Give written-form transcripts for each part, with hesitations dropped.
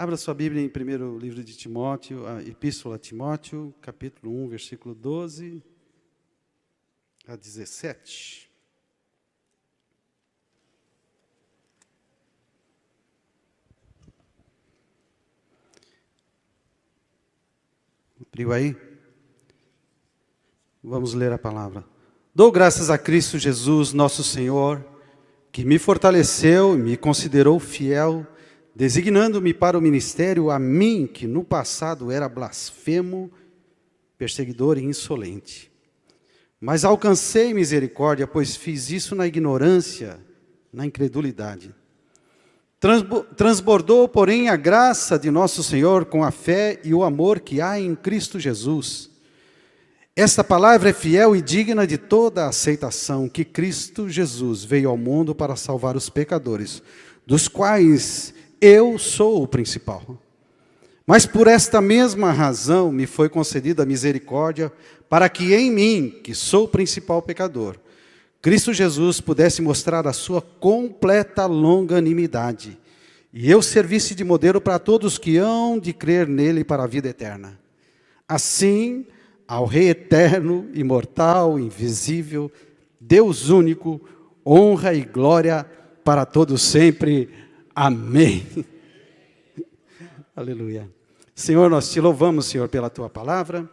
Abra sua Bíblia em primeiro livro de Timóteo, a Epístola a Timóteo, capítulo 1, versículo 12 a 17. Abriu aí? Vamos ler a palavra. Dou graças a Cristo Jesus, nosso Senhor, que me fortaleceu e me considerou fiel, designando-me para o ministério, a mim, que no passado era blasfemo, perseguidor e insolente. Mas alcancei misericórdia, pois fiz isso na ignorância, na incredulidade. Transbordou, porém, a graça de nosso Senhor com a fé e o amor que há em Cristo Jesus. Esta palavra é fiel e digna de toda a aceitação, que Cristo Jesus veio ao mundo para salvar os pecadores, dos quais eu sou o principal. Mas por esta mesma razão me foi concedida a misericórdia, para que em mim, que sou o principal pecador, Cristo Jesus pudesse mostrar a sua completa longanimidade, e eu servisse de modelo para todos que hão de crer nele para a vida eterna. Assim, ao Rei eterno, imortal, invisível, Deus único, honra e glória para todos sempre. Amém. Aleluia. Senhor, nós te louvamos, Senhor, pela tua palavra.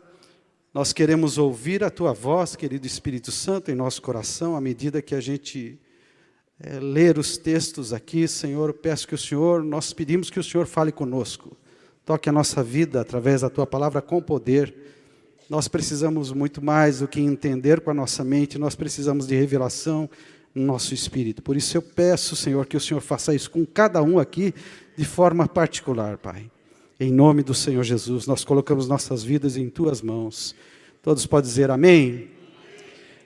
Nós queremos ouvir a tua voz, querido Espírito Santo, em nosso coração, à medida que a gente ler os textos aqui. Senhor, peço que o Senhor, nós pedimos que o Senhor fale conosco. Toque a nossa vida através da tua palavra com poder. Nós precisamos muito mais do que entender com a nossa mente, nós precisamos de revelação no nosso espírito. Por isso eu peço, Senhor, que o Senhor faça isso com cada um aqui, de forma particular, Pai. Em nome do Senhor Jesus, nós colocamos nossas vidas em tuas mãos. Todos podem dizer amém?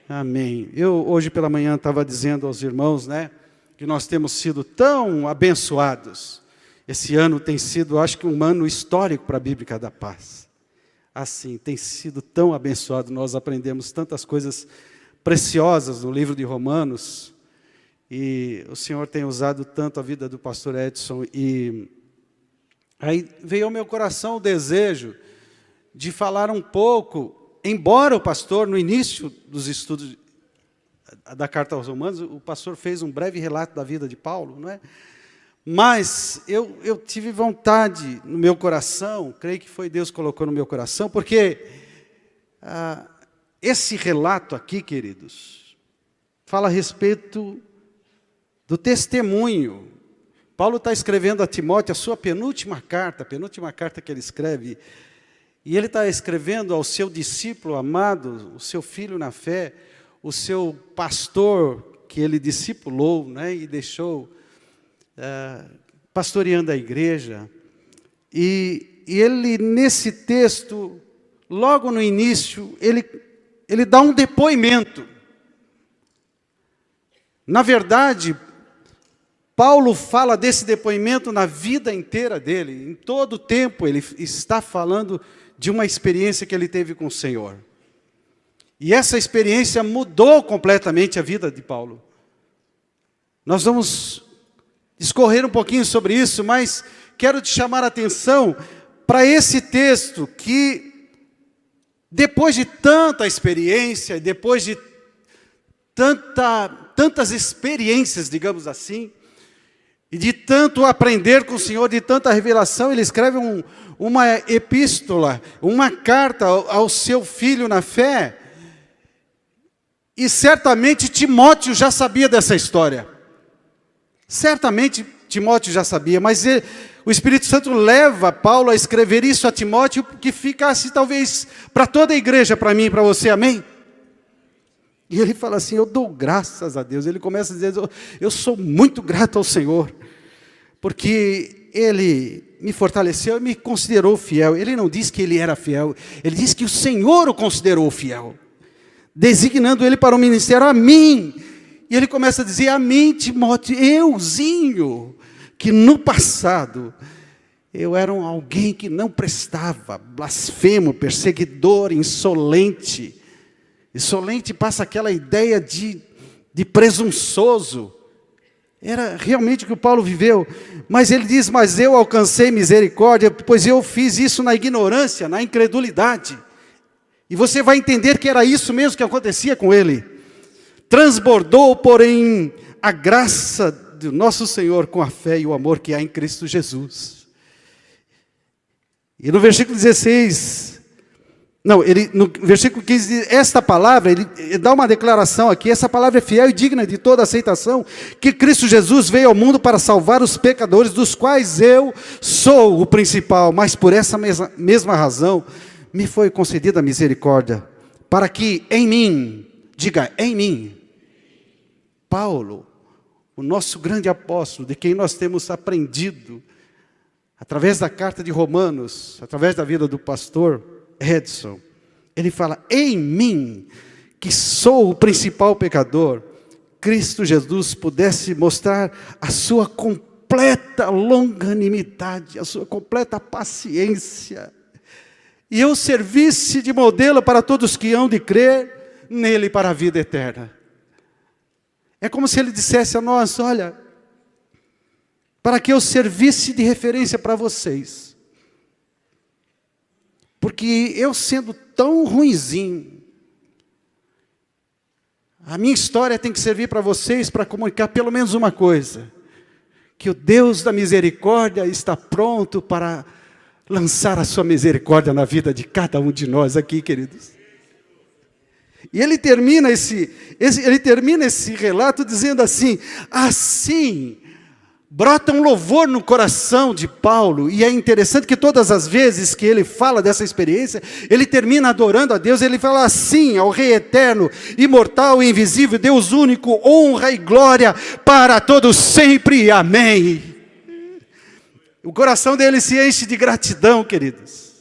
Amém. Eu hoje pela manhã estava dizendo aos irmãos, que nós temos sido tão abençoados. Esse ano tem sido, acho que um ano histórico para a Bíblica da Paz. Assim, tem sido tão abençoado, nós aprendemos tantas coisas preciosas no livro de Romanos, e o Senhor tem usado tanto a vida do pastor Edson, e aí veio ao meu coração o desejo de falar um pouco, embora o pastor, no início dos estudos da carta aos Romanos, o pastor fez um breve relato da vida de Paulo, não é? Mas eu tive vontade no meu coração, creio que foi Deus que colocou no meu coração, porque esse relato aqui, queridos, fala a respeito do testemunho. Paulo está escrevendo a Timóteo a sua penúltima carta que ele escreve, e ele está escrevendo ao seu discípulo amado, o seu filho na fé, o seu pastor que ele discipulou, e deixou pastoreando a igreja. E ele, nesse texto, logo no início, ele dá um depoimento. Na verdade, Paulo fala desse depoimento na vida inteira dele. Em todo o tempo ele está falando de uma experiência que ele teve com o Senhor. E essa experiência mudou completamente a vida de Paulo. Nós vamos discorrer um pouquinho sobre isso, mas quero te chamar a atenção para esse texto que, depois de tanta experiência, depois de tantas experiências, digamos assim, e de tanto aprender com o Senhor, de tanta revelação, ele escreve uma epístola, uma carta ao seu filho na fé. E certamente Timóteo já sabia dessa história. Certamente Timóteo já sabia, mas o Espírito Santo leva Paulo a escrever isso a Timóteo, que ficasse talvez para toda a igreja, para mim e para você, amém? E ele fala assim, eu dou graças a Deus. Ele começa a dizer, eu sou muito grato ao Senhor, porque Ele me fortaleceu e me considerou fiel. Ele não diz que Ele era fiel, Ele diz que o Senhor o considerou fiel, designando Ele para o ministério a mim. E ele começa a dizer, a mim, Timóteo, euzinho, que no passado eu era alguém que não prestava, blasfemo, perseguidor, insolente. Insolente passa aquela ideia de presunçoso. Era realmente o que o Paulo viveu. Mas ele diz, mas eu alcancei misericórdia, pois eu fiz isso na ignorância, na incredulidade. E você vai entender que era isso mesmo que acontecia com ele. Transbordou, porém, a graça do nosso Senhor com a fé e o amor que há em Cristo Jesus. E no versículo 16... no versículo 15 diz, esta palavra, ele dá uma declaração aqui, essa palavra é fiel e digna de toda aceitação, que Cristo Jesus veio ao mundo para salvar os pecadores, dos quais eu sou o principal, mas por essa mesma razão, me foi concedida a misericórdia, para que em mim, diga, em mim, Paulo, o nosso grande apóstolo, de quem nós temos aprendido, através da carta de Romanos, através da vida do pastor Edson, ele fala, em mim, que sou o principal pecador, Cristo Jesus pudesse mostrar a sua completa longanimidade, a sua completa paciência, e eu servisse de modelo para todos que hão de crer nele para a vida eterna. É como se ele dissesse a nós, olha, para que eu servisse de referência para vocês, porque eu sendo tão ruinzinho, a minha história tem que servir para vocês, para comunicar pelo menos uma coisa, que o Deus da misericórdia está pronto para lançar a sua misericórdia na vida de cada um de nós aqui, queridos. E ele termina esse relato dizendo assim, assim, brota um louvor no coração de Paulo, e é interessante que todas as vezes que ele fala dessa experiência, ele termina adorando a Deus, ele fala assim, ao Rei eterno, imortal e invisível, Deus único, honra e glória para todos sempre, amém. O coração dele se enche de gratidão, queridos.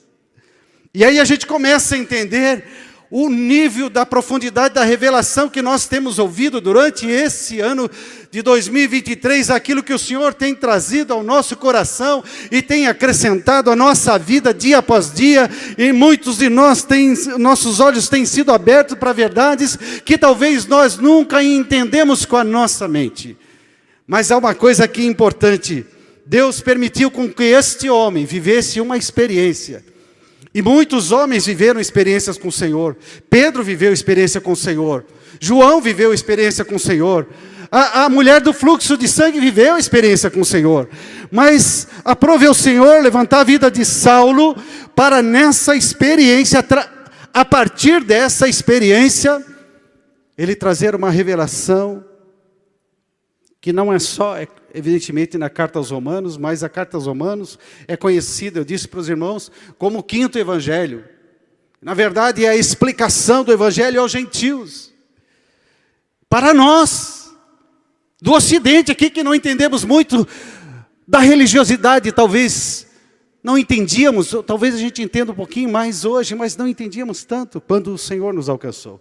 E aí a gente começa a entender o nível da profundidade da revelação que nós temos ouvido durante esse ano de 2023, aquilo que o Senhor tem trazido ao nosso coração e tem acrescentado à nossa vida dia após dia, e muitos de nós nossos olhos têm sido abertos para verdades que talvez nós nunca entendemos com a nossa mente. Mas há uma coisa aqui importante, Deus permitiu com que este homem vivesse uma experiência. E muitos homens viveram experiências com o Senhor. Pedro viveu experiência com o Senhor. João viveu experiência com o Senhor. A mulher do fluxo de sangue viveu experiência com o Senhor. Mas aprove ao Senhor levantar a vida de Saulo para nessa experiência, a partir dessa experiência, ele trazer uma revelação que não é só, evidentemente, na carta aos Romanos, mas a carta aos Romanos é conhecida, eu disse para os irmãos, como o quinto evangelho. Na verdade, é a explicação do evangelho aos gentios. Para nós, do Ocidente aqui, que não entendemos muito da religiosidade, talvez não entendíamos, talvez a gente entenda um pouquinho mais hoje, mas não entendíamos tanto quando o Senhor nos alcançou.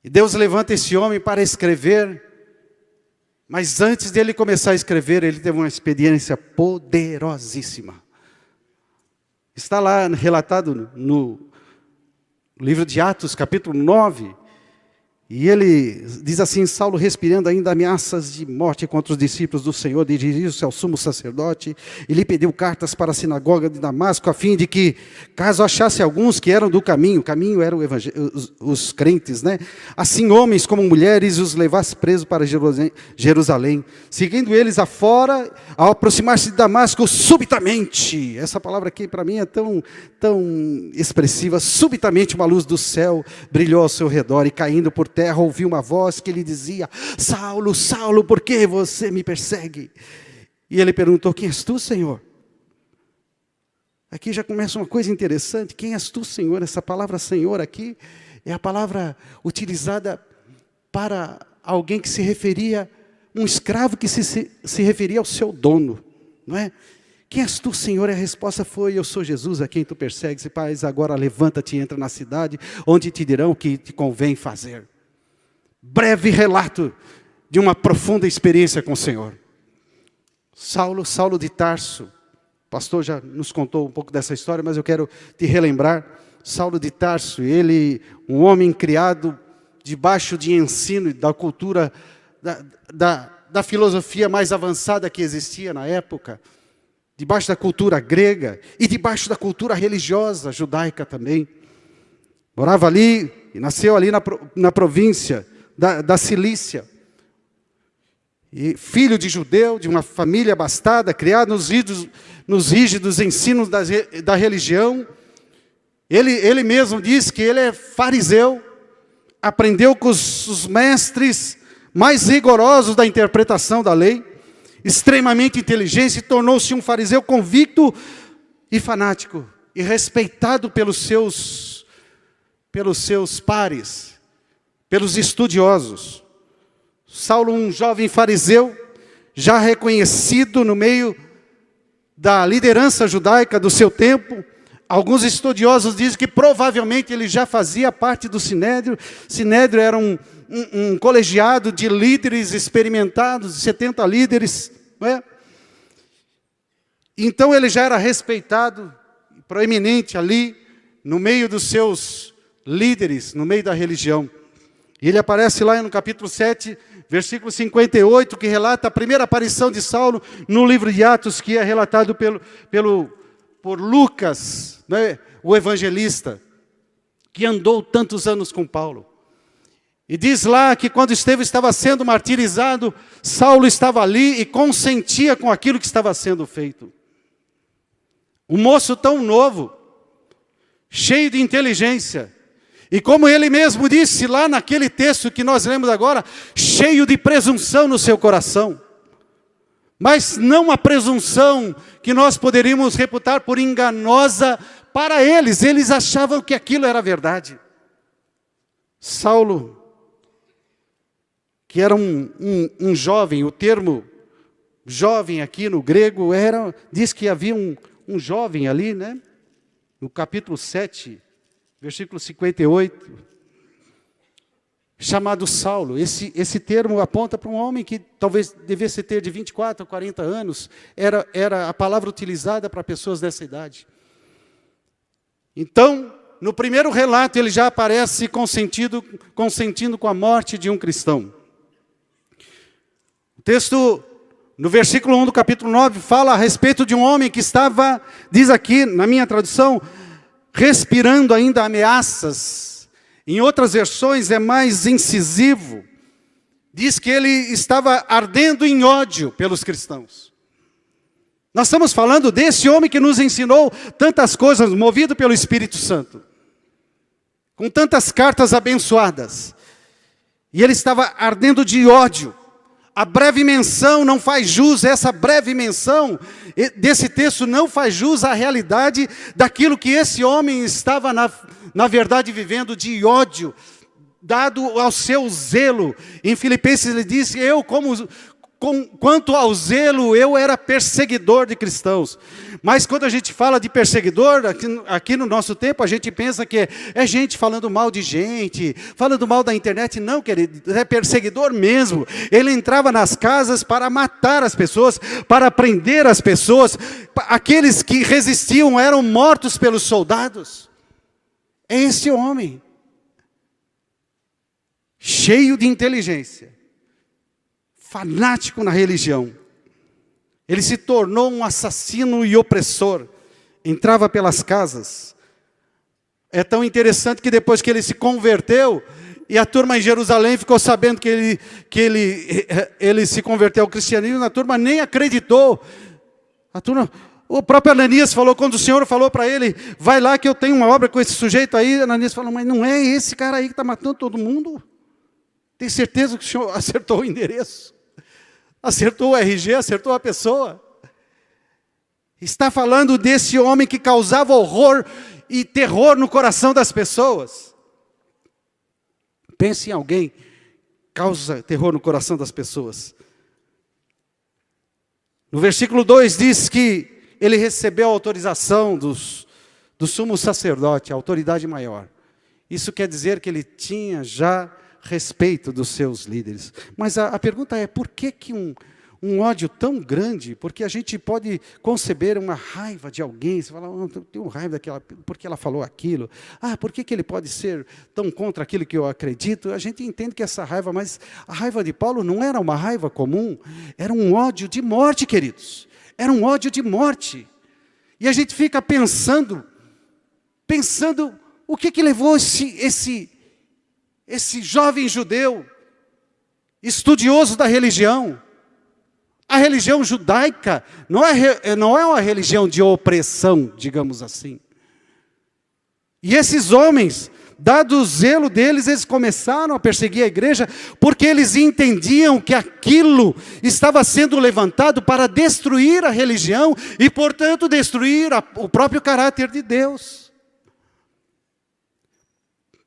E Deus levanta esse homem para escrever. Mas antes dele começar a escrever, ele teve uma experiência poderosíssima. Está lá relatado no livro de Atos, capítulo 9. E ele diz assim, Saulo respirando ainda ameaças de morte contra os discípulos do Senhor, dirigiu-se ao sumo sacerdote e lhe pediu cartas para a sinagoga de Damasco, a fim de que, caso achasse alguns que eram do caminho, o caminho eram os crentes, né? Assim homens como mulheres, os levasse presos para Jerusalém. Seguindo eles afora, ao aproximar-se de Damasco, subitamente, essa palavra aqui para mim é tão expressiva, subitamente uma luz do céu brilhou ao seu redor e caindo por terra, ouviu uma voz que lhe dizia, Saulo, Saulo, por que você me persegue? E ele perguntou, quem és tu, Senhor? Aqui já começa uma coisa interessante, quem és tu, Senhor? Essa palavra Senhor aqui é a palavra utilizada para alguém que se referia, um escravo que se referia ao seu dono, não é? Quem és tu, Senhor? E a resposta foi, eu sou Jesus, a quem tu persegues. E paz, agora levanta-te e entra na cidade, onde te dirão o que te convém fazer. Breve relato de uma profunda experiência com o Senhor. Saulo de Tarso, o pastor já nos contou um pouco dessa história, mas eu quero te relembrar. Saulo de Tarso, ele, um homem criado debaixo de ensino da cultura da filosofia mais avançada que existia na época, debaixo da cultura grega e debaixo da cultura religiosa judaica também. Morava ali e nasceu ali na província da Cilícia. E filho de judeu, de uma família abastada, criado nos rígidos ensinos da religião. Ele mesmo diz que ele é fariseu, aprendeu com os mestres mais rigorosos da interpretação da lei, extremamente inteligente, e tornou-se um fariseu convicto e fanático, e respeitado pelos seus pares, pelos estudiosos. Saulo, um jovem fariseu, já reconhecido no meio da liderança judaica do seu tempo. Alguns estudiosos dizem que provavelmente ele já fazia parte do Sinédrio. Sinédrio era um colegiado de líderes experimentados, 70 líderes, não é? Então ele já era respeitado, proeminente ali, no meio dos seus líderes, no meio da religião. E ele aparece lá no capítulo 7, versículo 58, que relata a primeira aparição de Saulo no livro de Atos, que é relatado por Lucas, né, o evangelista, que andou tantos anos com Paulo. E diz lá que quando Estevão estava sendo martirizado, Saulo estava ali e consentia com aquilo que estava sendo feito. Um moço tão novo, cheio de inteligência, e como ele mesmo disse lá naquele texto que nós lemos agora, cheio de presunção no seu coração. Mas não a presunção que nós poderíamos reputar por enganosa para eles. Eles achavam que aquilo era verdade. Saulo, que era um jovem, o termo jovem aqui no grego diz que havia um jovem ali, né? No capítulo 7, versículo 58, chamado Saulo. Esse termo aponta para um homem que talvez devesse ter de 24 a 40 anos. Era a palavra utilizada para pessoas dessa idade. Então, no primeiro relato, ele já aparece consentindo com a morte de um cristão. O texto, no versículo 1 do capítulo 9, fala a respeito de um homem que estava, diz aqui, na minha tradução, respirando ainda ameaças. Em outras versões é mais incisivo. Diz que ele estava ardendo em ódio pelos cristãos. Nós estamos falando desse homem que nos ensinou tantas coisas, movido pelo Espírito Santo, com tantas cartas abençoadas. E ele estava ardendo de ódio. A breve menção não faz jus, essa breve menção desse texto não faz jus à realidade daquilo que esse homem estava, na verdade, vivendo de ódio, dado ao seu zelo. Em Filipenses ele disse, quanto ao zelo, eu era perseguidor de cristãos. Mas quando a gente fala de perseguidor, aqui no nosso tempo, a gente pensa que é gente falando mal de gente, falando mal da internet. Não, querido, é perseguidor mesmo. Ele entrava nas casas para matar as pessoas, para prender as pessoas. Aqueles que resistiam eram mortos pelos soldados. É esse homem, cheio de inteligência, fanático na religião. Ele se tornou um assassino e opressor. Entrava pelas casas. É tão interessante que depois que ele se converteu, e a turma em Jerusalém ficou sabendo que ele se converteu ao cristianismo, a turma nem acreditou. O próprio Ananias falou, quando o Senhor falou para ele, vai lá que eu tenho uma obra com esse sujeito aí, Ananias falou, mas não é esse cara aí que está matando todo mundo? Tem certeza que o Senhor acertou o endereço? Acertou o RG, acertou a pessoa. Está falando desse homem que causava horror e terror no coração das pessoas. Pense em alguém que causa terror no coração das pessoas. No versículo 2 diz que ele recebeu a autorização do sumo sacerdote, a autoridade maior. Isso quer dizer que ele tinha já respeito dos seus líderes. Mas a pergunta é, por que um ódio tão grande, porque a gente pode conceber uma raiva de alguém. Você fala, eu tenho raiva daquela, porque ela falou aquilo. Por que ele pode ser tão contra aquilo que eu acredito? A gente entende que essa raiva, mas a raiva de Paulo não era uma raiva comum, era um ódio de morte, queridos. Era um ódio de morte. E a gente fica pensando o que levou esse jovem judeu, estudioso da religião. A religião judaica não é uma religião de opressão, digamos assim. E esses homens, dado o zelo deles, eles começaram a perseguir a igreja, porque eles entendiam que aquilo estava sendo levantado para destruir a religião e, portanto, destruir o próprio caráter de Deus.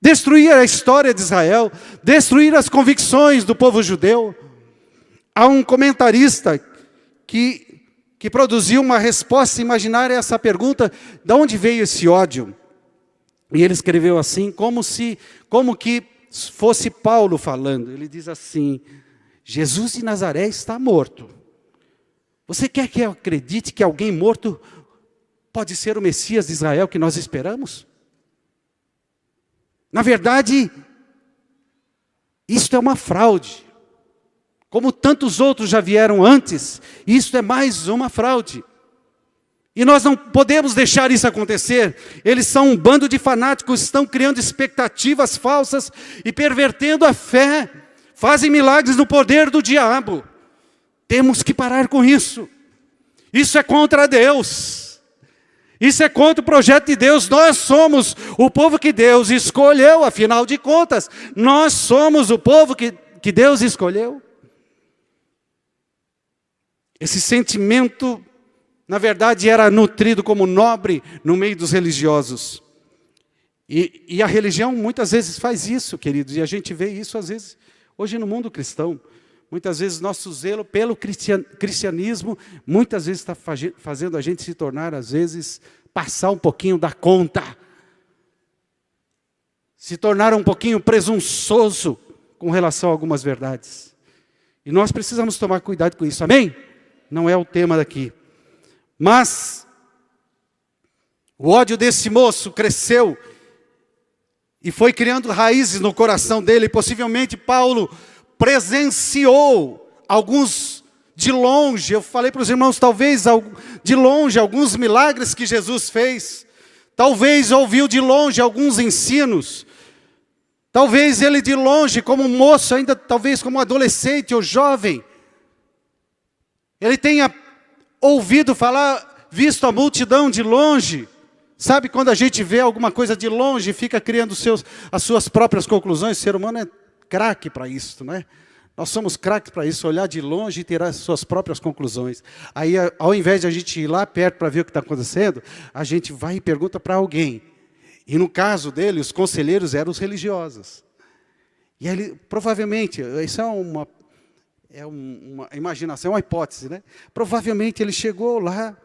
Destruir a história de Israel, destruir as convicções do povo judeu. Há um comentarista que produziu uma resposta imaginária a essa pergunta: de onde veio esse ódio? E ele escreveu assim, como que fosse Paulo falando. Ele diz assim: Jesus de Nazaré está morto. Você quer que eu acredite que alguém morto pode ser o Messias de Israel que nós esperamos? Na verdade, isto é uma fraude. Como tantos outros já vieram antes, isto é mais uma fraude. E nós não podemos deixar isso acontecer. Eles são um bando de fanáticos, estão criando expectativas falsas e pervertendo a fé. Fazem milagres no poder do diabo. Temos que parar com isso. Isso é contra Deus. Isso é contra o projeto de Deus. Nós somos o povo que Deus escolheu, afinal de contas. Nós somos o povo que Deus escolheu. Esse sentimento, na verdade, era nutrido como nobre no meio dos religiosos. E a religião muitas vezes faz isso, queridos, e a gente vê isso às vezes hoje no mundo cristão. Muitas vezes nosso zelo pelo cristianismo, muitas vezes está fazendo a gente se tornar, às vezes, passar um pouquinho da conta. Se tornar um pouquinho presunçoso com relação a algumas verdades. E nós precisamos tomar cuidado com isso, amém? Não é o tema daqui. Mas o ódio desse moço cresceu e foi criando raízes no coração dele. Possivelmente Paulo presenciou alguns de longe. Eu falei para os irmãos, talvez de longe, alguns milagres que Jesus fez. Talvez ouviu de longe alguns ensinos. Talvez ele de longe, como moço, ainda talvez como adolescente ou jovem, ele tenha ouvido falar, visto a multidão de longe. Sabe quando a gente vê alguma coisa de longe e fica criando as suas próprias conclusões? O ser humano é craque para isso, não é? Nós somos craques para isso, olhar de longe e tirar as suas próprias conclusões. Aí, ao invés de a gente ir lá perto para ver o que está acontecendo, a gente vai e pergunta para alguém. E no caso dele, os conselheiros eram os religiosos. E ele, provavelmente, isso é uma imaginação, é uma hipótese, né? Provavelmente ele chegou lá,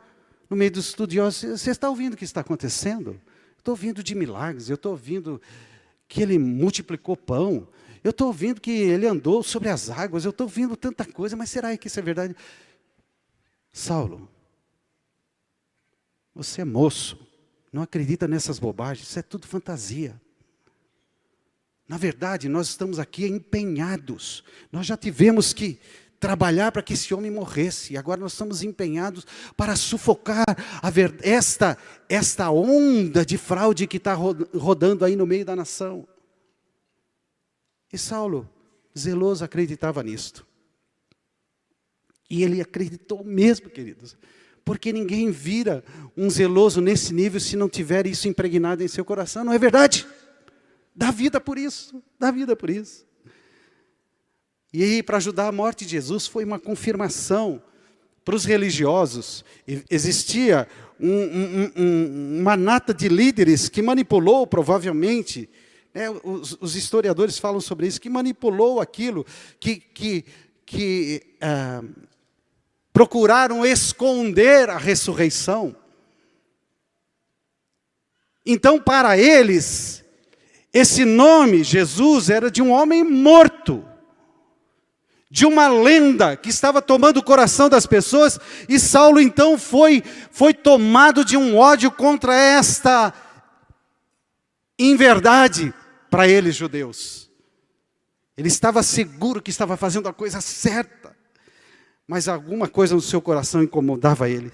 no meio dos estudiosos: você está ouvindo o que está acontecendo? Estou ouvindo de milagres, eu estou ouvindo que ele multiplicou pão, eu estou ouvindo que ele andou sobre as águas, eu estou ouvindo tanta coisa, mas será que isso é verdade? Saulo, você é moço, não acredita nessas bobagens, isso é tudo fantasia. Na verdade, nós estamos aqui empenhados. Nós já tivemos que trabalhar para que esse homem morresse. E agora nós estamos empenhados para sufocar esta onda de fraude que está rodando aí no meio da nação. E Saulo, zeloso, acreditava nisto. E ele acreditou mesmo, queridos. Porque ninguém vira um zeloso nesse nível se não tiver isso impregnado em seu coração. Não é verdade? Dá vida por isso, dá vida por isso. E aí, para ajudar a morte de Jesus, foi uma confirmação para os religiosos. Existia uma nata de líderes que manipulou, provavelmente, né, os historiadores falam sobre isso, que manipulou aquilo, que procuraram esconder a ressurreição. Então, para eles, esse nome, Jesus, era de um homem morto, de uma lenda que estava tomando o coração das pessoas, e Saulo então foi tomado de um ódio contra esta inverdade para eles judeus. Ele estava seguro que estava fazendo a coisa certa, mas alguma coisa no seu coração incomodava ele.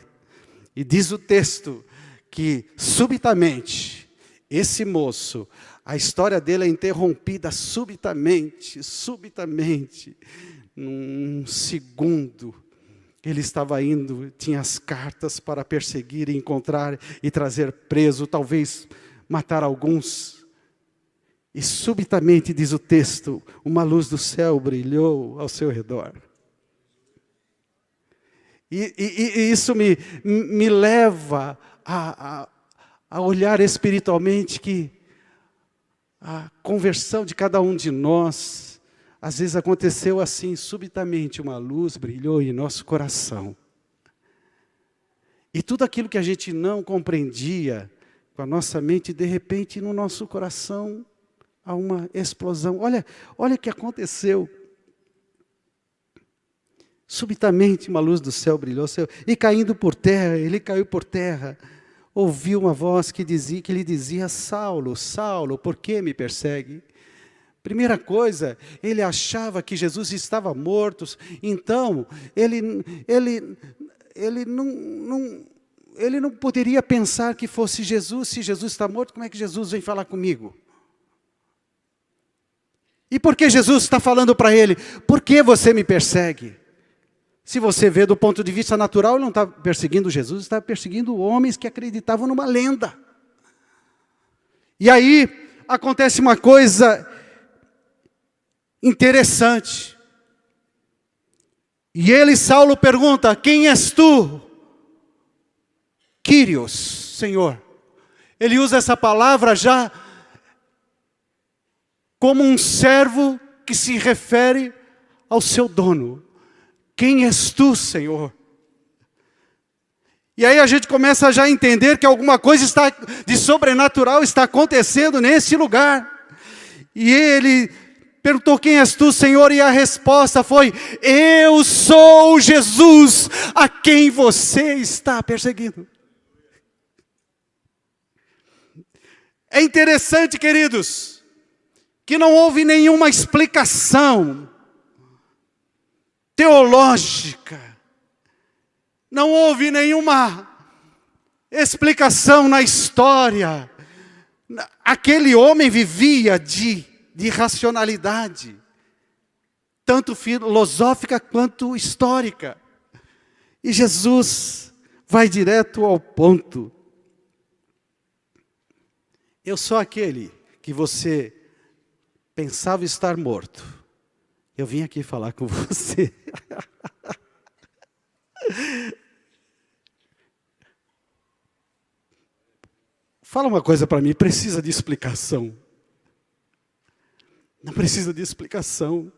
E diz o texto que subitamente esse moço, a história dele é interrompida subitamente, num segundo. Ele estava indo, tinha as cartas para perseguir, encontrar e trazer preso, talvez matar alguns. E subitamente, diz o texto, uma luz do céu brilhou ao seu redor. E isso me leva a olhar espiritualmente que a conversão de cada um de nós, às vezes aconteceu assim, subitamente uma luz brilhou em nosso coração. E tudo aquilo que a gente não compreendia com a nossa mente, de repente no nosso coração há uma explosão. Olha o que aconteceu. Subitamente uma luz do céu brilhou, e caindo por terra, ele caiu por terra, ouviu uma voz que lhe dizia: Saulo, Saulo, por que me persegue? Primeira coisa, ele achava que Jesus estava morto, então ele não poderia pensar que fosse Jesus. Se Jesus está morto, como é que Jesus vem falar comigo? E por que Jesus está falando para ele? Por que você me persegue? Se você vê do ponto de vista natural, ele não está perseguindo Jesus, está perseguindo homens que acreditavam numa lenda. E aí, acontece uma coisa interessante. E ele, Saulo, pergunta: quem és tu? Kyrios, Senhor. Ele usa essa palavra já como um servo que se refere ao seu dono. Quem és tu, Senhor? E aí a gente começa já a entender que alguma coisa de sobrenatural está acontecendo nesse lugar. E ele perguntou: quem és tu, Senhor? E a resposta foi: eu sou Jesus, a quem você está perseguindo. É interessante, queridos, que não houve nenhuma explicação teológica, não houve nenhuma explicação na história. Aquele homem vivia de racionalidade, tanto filosófica quanto histórica. E Jesus vai direto ao ponto. Eu sou aquele que você pensava estar morto. Eu vim aqui falar com você. Fala uma coisa para mim, precisa de explicação. Não precisa de explicação.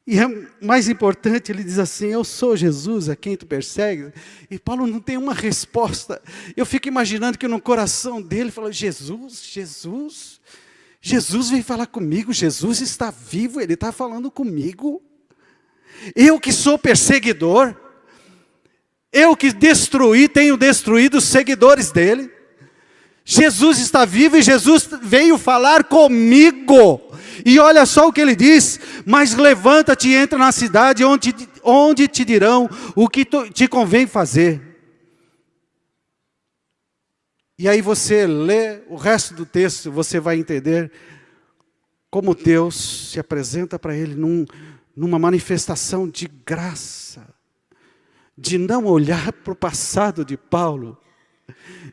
E é mais importante, ele diz assim: eu sou Jesus, a quem tu persegues. E Paulo não tem uma resposta. Eu fico imaginando que no coração dele, fala: Jesus vem falar comigo, Jesus está vivo, ele está falando comigo. Eu que sou perseguidor, eu que tenho destruído os seguidores dele. Jesus está vivo e Jesus veio falar comigo. E olha só o que ele diz: mas levanta-te e entra na cidade onde te dirão o que te convém fazer. E aí você lê o resto do texto, você vai entender como Deus se apresenta para ele numa manifestação de graça, de não olhar para o passado de Paulo,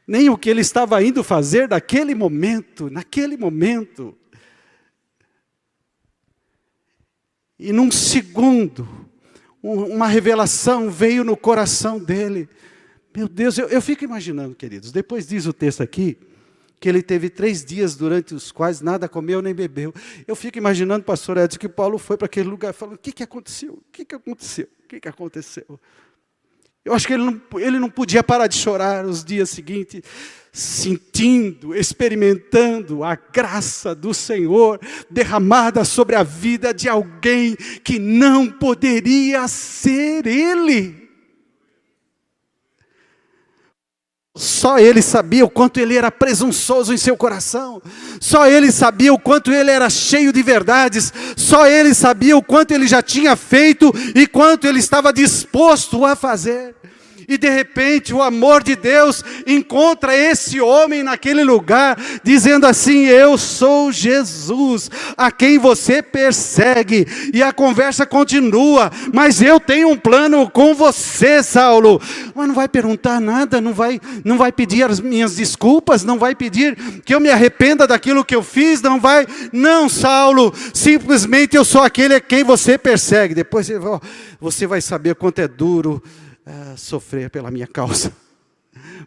nem o que ele estava indo fazer naquele momento. E num segundo, uma revelação veio no coração dele. Meu Deus, eu fico imaginando, queridos, depois diz o texto aqui, que ele teve 3 dias durante os quais nada comeu nem bebeu. Eu fico imaginando, pastor Edson, que Paulo foi para aquele lugar falando: o que aconteceu? O que aconteceu? Eu acho que ele não podia parar de chorar os dias seguintes, sentindo, experimentando a graça do Senhor derramada sobre a vida de alguém que não poderia ser ele. Só ele sabia o quanto ele era presunçoso em seu coração. Só ele sabia o quanto ele era cheio de verdades. Só ele sabia o quanto ele já tinha feito e quanto ele estava disposto a fazer. E de repente o amor de Deus encontra esse homem naquele lugar, dizendo assim: eu sou Jesus, a quem você persegue. E a conversa continua: mas eu tenho um plano com você, Saulo. Mas não vai perguntar nada, não vai pedir as minhas desculpas, não vai pedir que eu me arrependa daquilo que eu fiz, não, Saulo, simplesmente eu sou aquele a quem você persegue. Depois você vai saber quanto é duro sofrer pela minha causa.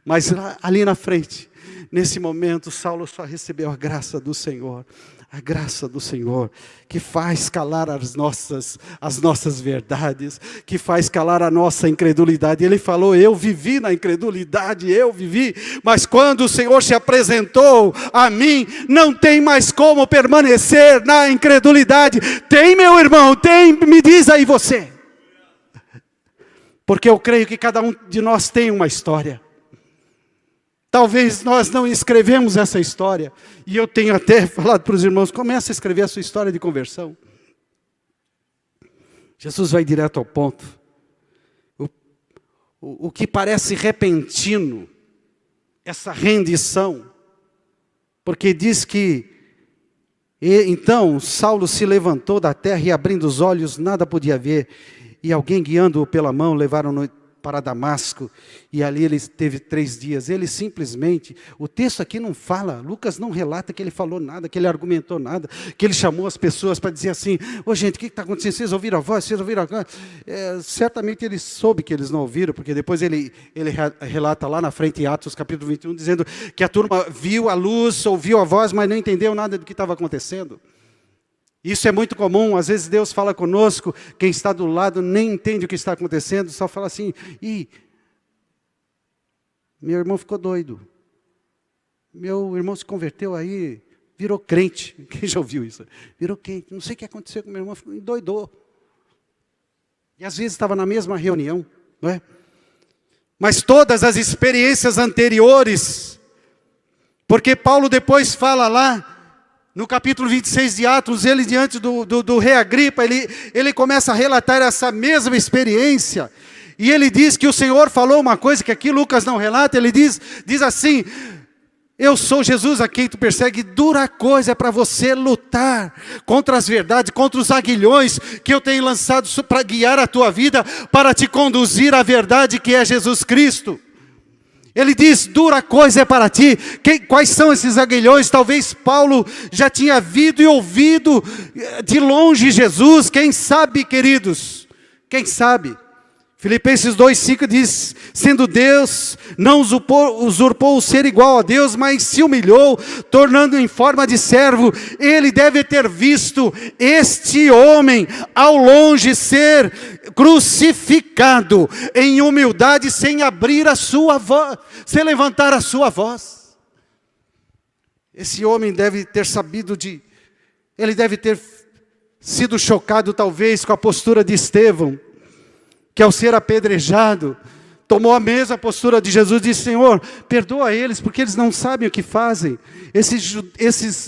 Mas ali na frente, nesse momento, Saulo só recebeu a graça do Senhor. A graça do Senhor, que faz calar as nossas verdades, que faz calar a nossa incredulidade. Ele falou: eu vivi na incredulidade, mas quando o Senhor se apresentou a mim, não tem mais como permanecer na incredulidade. Tem, meu irmão, tem, me diz aí você. Porque eu creio que cada um de nós tem uma história. Talvez nós não escrevemos essa história. E eu tenho até falado para os irmãos: comece a escrever a sua história de conversão. Jesus vai direto ao ponto. O que parece repentino, essa rendição. Porque diz que, então Saulo se levantou da terra e abrindo os olhos, nada podia ver. E alguém guiando-o pela mão, levaram-no para Damasco, e ali ele teve 3 dias. Ele simplesmente, o texto aqui não fala, Lucas não relata que ele falou nada, que ele argumentou nada, que ele chamou as pessoas para dizer assim: ô gente, o que está acontecendo? Vocês ouviram a voz? Vocês ouviram a voz? Certamente ele soube que eles não ouviram, porque depois ele relata lá na frente em Atos capítulo 21, dizendo que a turma viu a luz, ouviu a voz, mas não entendeu nada do que estava acontecendo. Isso é muito comum. Às vezes Deus fala conosco, quem está do lado nem entende o que está acontecendo, só fala assim: meu irmão ficou doido, meu irmão se converteu aí, virou crente. Quem já ouviu isso? Virou crente, não sei o que aconteceu com meu irmão, endoidou. E às vezes estava na mesma reunião, não é? Mas todas as experiências anteriores, porque Paulo depois fala lá, no capítulo 26 de Atos, ele diante do rei Agripa, ele começa a relatar essa mesma experiência. E ele diz que o Senhor falou uma coisa que aqui Lucas não relata. Ele diz assim: eu sou Jesus a quem tu persegue. Dura coisa é para você lutar contra as verdades, contra os aguilhões que eu tenho lançado para guiar a tua vida, para te conduzir à verdade que é Jesus Cristo. Ele diz: dura coisa é para ti. Quais são esses aguilhões? Talvez Paulo já tinha visto e ouvido de longe Jesus. Quem sabe, queridos? Quem sabe? Filipenses 2,5 diz: sendo Deus, não usurpou o ser igual a Deus, mas se humilhou, tornando em forma de servo. Ele deve ter visto este homem ao longe ser crucificado em humildade, sem abrir a sua voz, sem levantar a sua voz. Esse homem deve ter ele deve ter sido chocado talvez com a postura de Estevão, que ao ser apedrejado, tomou a mesma postura de Jesus e disse: Senhor, perdoa eles, porque eles não sabem o que fazem. Esses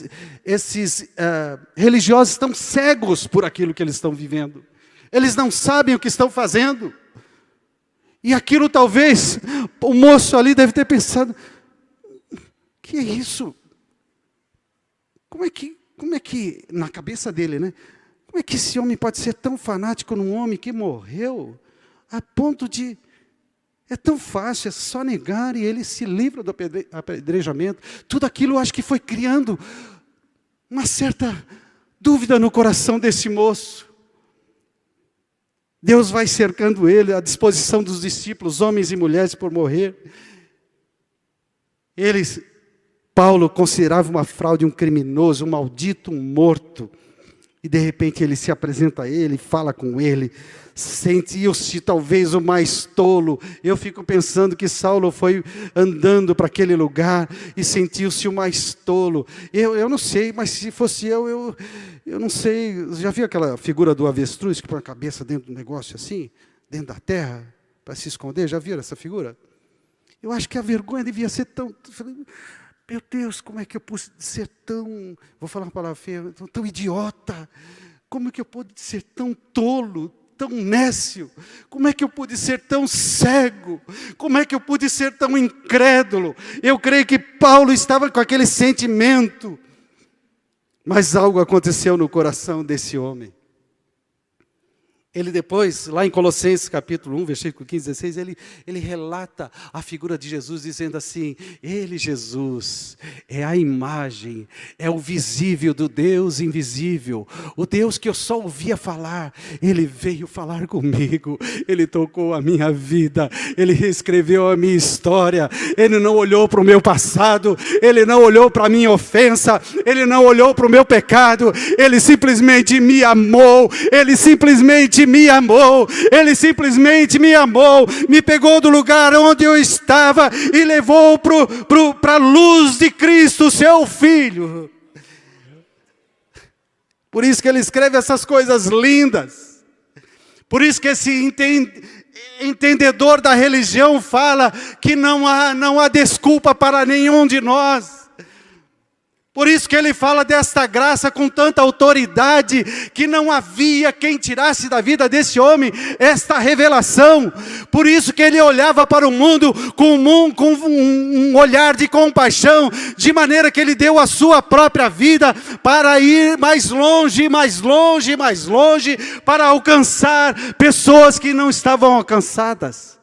religiosos estão cegos por aquilo que eles estão vivendo. Eles não sabem o que estão fazendo. E aquilo talvez, o moço ali deve ter pensado: que é isso? Como é que, na cabeça dele, né? Como é que esse homem pode ser tão fanático num homem que morreu? A ponto de, é tão fácil, é só negar e ele se livra do apedrejamento. Tudo aquilo eu acho que foi criando uma certa dúvida no coração desse moço. Deus vai cercando ele, à disposição dos discípulos, homens e mulheres, por morrer. Paulo considerava uma fraude, um criminoso, um maldito, um morto. E de repente ele se apresenta a ele, fala com ele, sentiu-se talvez o mais tolo. Eu fico pensando que Saulo foi andando para aquele lugar e sentiu-se o mais tolo. Eu não sei, mas se fosse eu não sei. Já viu aquela figura do avestruz que põe a cabeça dentro do negócio assim, dentro da terra, para se esconder? Já viram essa figura? Eu acho que a vergonha devia ser tão... Meu Deus, como é que eu pude ser tão... Vou falar uma palavra feia, tão idiota. Como é que eu pude ser tão tolo, tão nécio? Como é que eu pude ser tão cego? Como é que eu pude ser tão incrédulo? Eu creio que Paulo estava com aquele sentimento. Mas algo aconteceu no coração desse homem. Ele depois, lá em Colossenses capítulo 1, versículo 15, 16, ele relata a figura de Jesus dizendo assim: Ele, Jesus, é a imagem, é o visível do Deus invisível, o Deus que eu só ouvia falar. Ele veio falar comigo, Ele tocou a minha vida, Ele reescreveu a minha história. Ele não olhou para o meu passado, Ele não olhou para a minha ofensa, Ele não olhou para o meu pecado, Ele simplesmente me amou, Ele simplesmente me amou, Ele simplesmente me amou, me pegou do lugar onde eu estava e levou para a luz de Cristo, seu Filho. Por isso que ele escreve essas coisas lindas, por isso que esse entendedor da religião fala que não há desculpa para nenhum de nós. Por isso que ele fala desta graça com tanta autoridade, que não havia quem tirasse da vida desse homem esta revelação. Por isso que ele olhava para o mundo com um olhar de compaixão, de maneira que ele deu a sua própria vida para ir mais longe, mais longe, mais longe, para alcançar pessoas que não estavam alcançadas.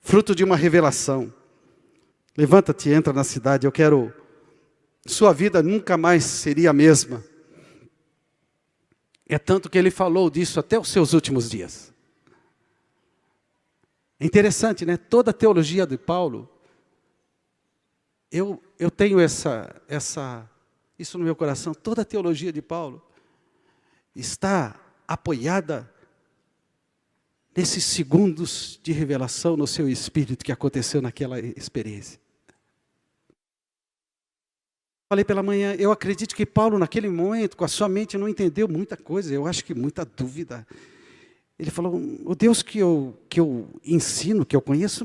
Fruto de uma revelação. Levanta-te e entra na cidade, sua vida nunca mais seria a mesma. É tanto que ele falou disso até os seus últimos dias. É interessante, né? Toda a teologia de Paulo, eu tenho isso no meu coração, toda a teologia de Paulo está apoiada nesses segundos de revelação no seu espírito que aconteceu naquela experiência. Falei pela manhã, eu acredito que Paulo naquele momento, com a sua mente, não entendeu muita coisa, eu acho que muita dúvida. Ele falou, o Deus que eu ensino, que eu conheço,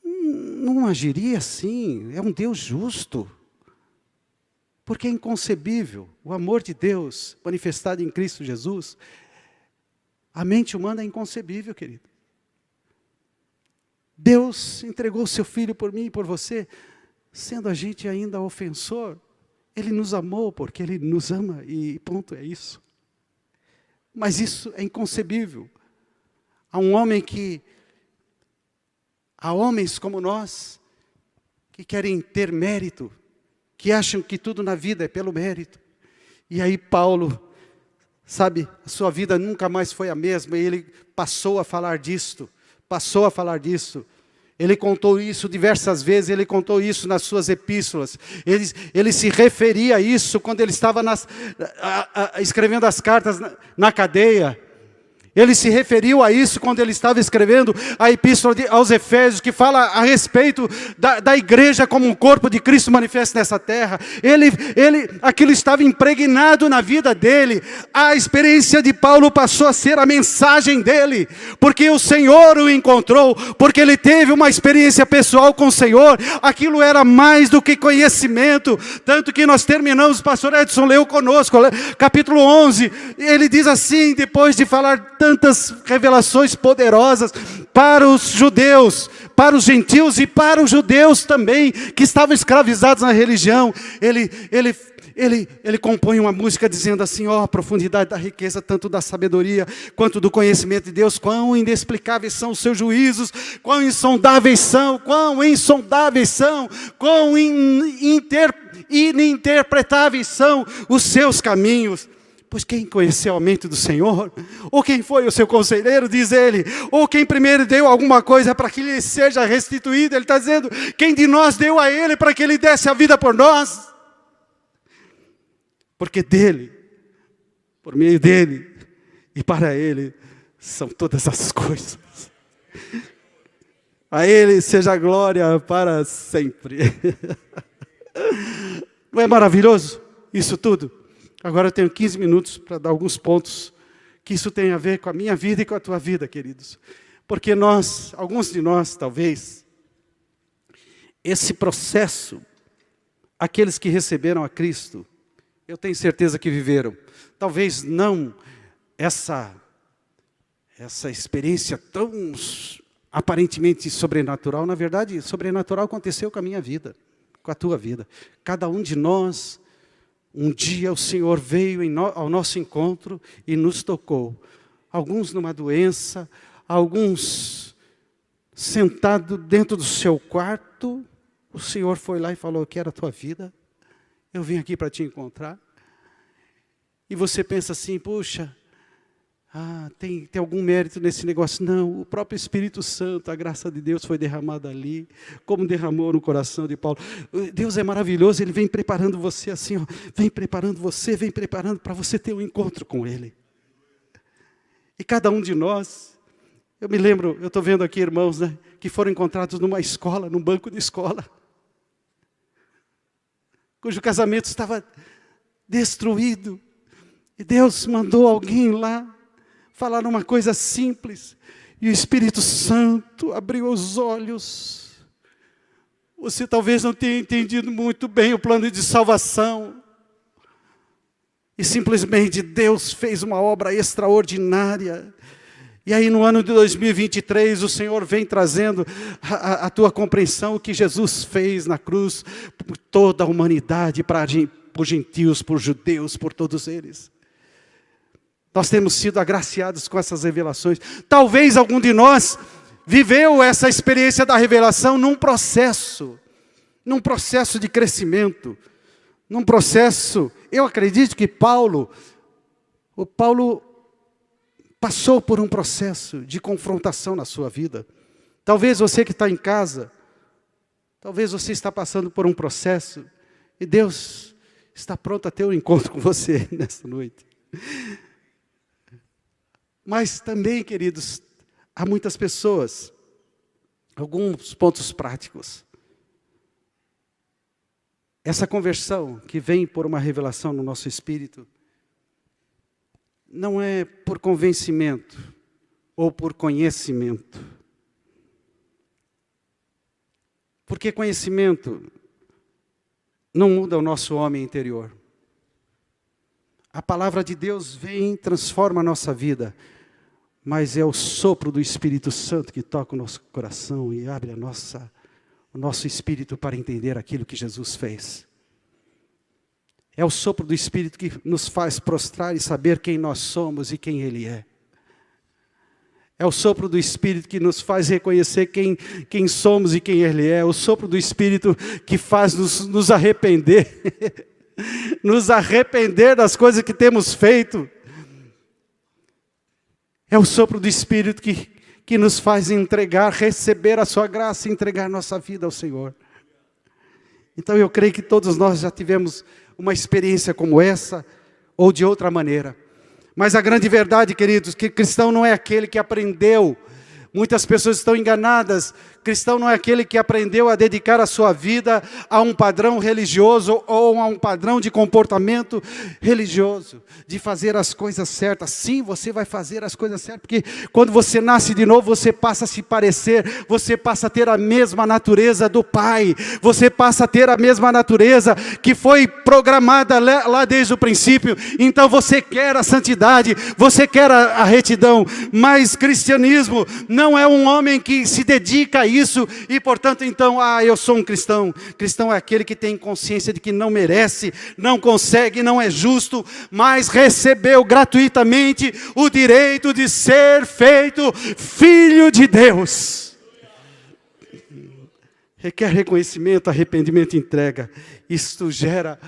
não agiria assim, é um Deus justo. Porque é inconcebível, o amor de Deus manifestado em Cristo Jesus. A mente humana é inconcebível, querido. Deus entregou o seu Filho por mim e por você, sendo a gente ainda ofensor. Ele nos amou porque Ele nos ama e ponto, é isso. Mas isso é inconcebível. Há homens como nós, que querem ter mérito, que acham que tudo na vida é pelo mérito. E aí Paulo, sabe, a sua vida nunca mais foi a mesma, e ele passou a falar disto. Ele contou isso diversas vezes, ele contou isso nas suas epístolas. Ele se referia a isso quando ele estava escrevendo as cartas na cadeia. Ele se referiu a isso quando ele estava escrevendo a epístola aos Efésios, que fala a respeito da igreja como um corpo de Cristo manifesto nessa terra. Aquilo estava impregnado na vida dele. A experiência de Paulo passou a ser a mensagem dele, porque o Senhor o encontrou, porque ele teve uma experiência pessoal com o Senhor. Aquilo era mais do que conhecimento, tanto que nós terminamos, o pastor Edson leu conosco, capítulo 11, ele diz assim, depois de falar tantas revelações poderosas para os judeus, para os gentios e para os judeus também, que estavam escravizados na religião, ele compõe uma música dizendo assim, ó, a profundidade da riqueza, tanto da sabedoria, quanto do conhecimento de Deus, quão inexplicáveis são os seus juízos, quão insondáveis são, quão ininterpretáveis são os seus caminhos. Pois quem conheceu a mente do Senhor? Ou quem foi o seu conselheiro, diz ele? Ou quem primeiro deu alguma coisa para que lhe seja restituído? Ele está dizendo, quem de nós deu a ele para que ele desse a vida por nós? Porque dele, por meio dele e para ele são todas as coisas. A ele seja a glória para sempre. Não é maravilhoso isso tudo? Agora eu tenho 15 minutos para dar alguns pontos que isso tem a ver com a minha vida e com a tua vida, queridos. Porque nós, alguns de nós, talvez, esse processo, aqueles que receberam a Cristo, eu tenho certeza que viveram. Talvez não essa experiência tão aparentemente sobrenatural. Na verdade, sobrenatural aconteceu com a minha vida, com a tua vida. Cada um de nós, um dia o Senhor veio ao nosso encontro e nos tocou. Alguns numa doença, alguns sentados dentro do seu quarto. O Senhor foi lá e falou: eu quero a tua vida. Eu vim aqui para te encontrar. E você pensa assim: puxa, tem algum mérito nesse negócio? Não, o próprio Espírito Santo, a graça de Deus foi derramada ali, como derramou no coração de Paulo. Deus é maravilhoso, Ele vem preparando você assim, ó, vem preparando para você ter um encontro com Ele. E cada um de nós, eu me lembro, eu estou vendo aqui irmãos, né, que foram encontrados numa escola, num banco de escola, cujo casamento estava destruído, e Deus mandou alguém lá falar uma coisa simples, e o Espírito Santo abriu os olhos. Você talvez não tenha entendido muito bem o plano de salvação, e simplesmente Deus fez uma obra extraordinária. E aí no ano de 2023, o Senhor vem trazendo a tua compreensão, o que Jesus fez na cruz, por toda a humanidade, por gentios, por judeus, por todos eles. Nós temos sido agraciados com essas revelações. Talvez algum de nós viveu essa experiência da revelação num processo de crescimento, num processo. Eu acredito que Paulo passou por um processo de confrontação na sua vida. Talvez você que está em casa, talvez você está passando por um processo, e Deus está pronto a ter um encontro com você nesta noite. Mas também, queridos, há muitas pessoas, alguns pontos práticos. Essa conversão que vem por uma revelação no nosso espírito, não é por convencimento ou por conhecimento. Porque conhecimento não muda o nosso homem interior. A palavra de Deus vem e transforma a nossa vida, mas é o sopro do Espírito Santo que toca o nosso coração e abre o nosso espírito para entender aquilo que Jesus fez. É o sopro do Espírito que nos faz prostrar e saber quem nós somos e quem Ele é. É o sopro do Espírito que nos faz reconhecer quem somos e quem Ele é. O sopro do Espírito que faz nos arrepender. Nos arrepender das coisas que temos feito. É o sopro do Espírito que nos faz entregar, receber a sua graça e entregar nossa vida ao Senhor. Então eu creio que todos nós já tivemos uma experiência como essa, ou de outra maneira. Mas a grande verdade, queridos, que cristão não é aquele que aprendeu. Muitas pessoas estão enganadas. Cristão não é aquele que aprendeu a dedicar a sua vida a um padrão religioso ou a um padrão de comportamento religioso, de fazer as coisas certas. Sim, você vai fazer as coisas certas, porque quando você nasce de novo, você passa a se parecer, você passa a ter a mesma natureza do Pai, você passa a ter a mesma natureza que foi programada lá desde o princípio. Então você quer a santidade, você quer a retidão, mas cristianismo não é um homem que se dedica a isso e, portanto, então, eu sou um cristão. Cristão é aquele que tem consciência de que não merece, não consegue, não é justo, mas recebeu gratuitamente o direito de ser feito filho de Deus. Requer reconhecimento, arrependimento e entrega. Isto gera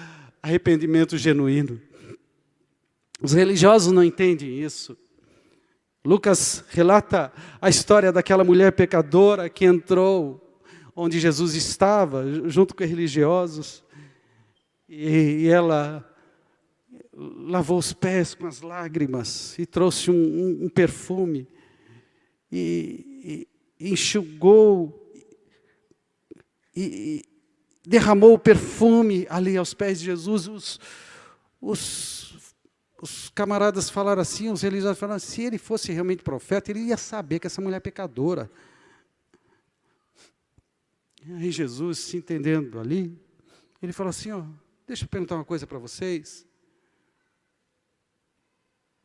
arrependimento genuíno. Os religiosos não entendem isso. Lucas relata a história daquela mulher pecadora que entrou onde Jesus estava, junto com os religiosos, e ela lavou os pés com as lágrimas e trouxe um perfume e enxugou e derramou o perfume ali aos pés de Jesus. Os camaradas falaram assim, os religiosos falaram, se ele fosse realmente profeta, ele ia saber que essa mulher é pecadora. E aí Jesus, se entendendo ali, ele falou assim, deixa eu perguntar uma coisa para vocês.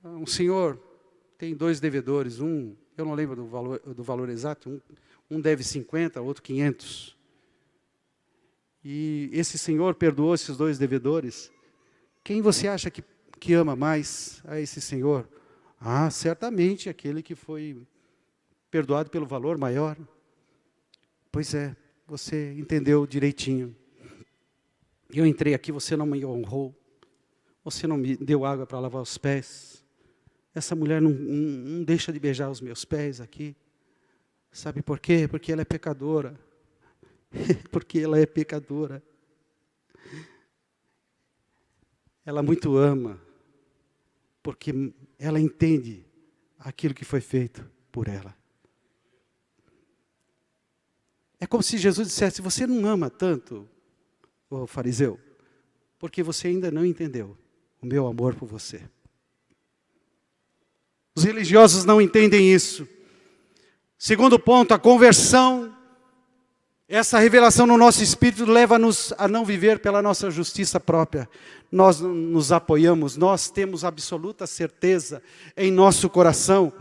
Um senhor tem 2 devedores, eu não lembro do valor exato, um deve 50, outro 500. E esse senhor perdoou esses 2 devedores. Quem você acha que ama mais a esse senhor? Certamente aquele que foi perdoado pelo valor maior. Pois é, você entendeu direitinho. Eu entrei aqui, você não me honrou. Você não me deu água para lavar os pés. Essa mulher não deixa de beijar os meus pés aqui. Sabe por quê? Porque ela é pecadora. Porque ela é pecadora. Ela muito ama, porque ela entende aquilo que foi feito por ela. É como se Jesus dissesse, você não ama tanto, ô fariseu, porque você ainda não entendeu o meu amor por você. Os religiosos não entendem isso. Segundo ponto, a conversão. Essa revelação no nosso espírito leva-nos a não viver pela nossa justiça própria. Nós nos apoiamos, nós temos absoluta certeza em nosso coração.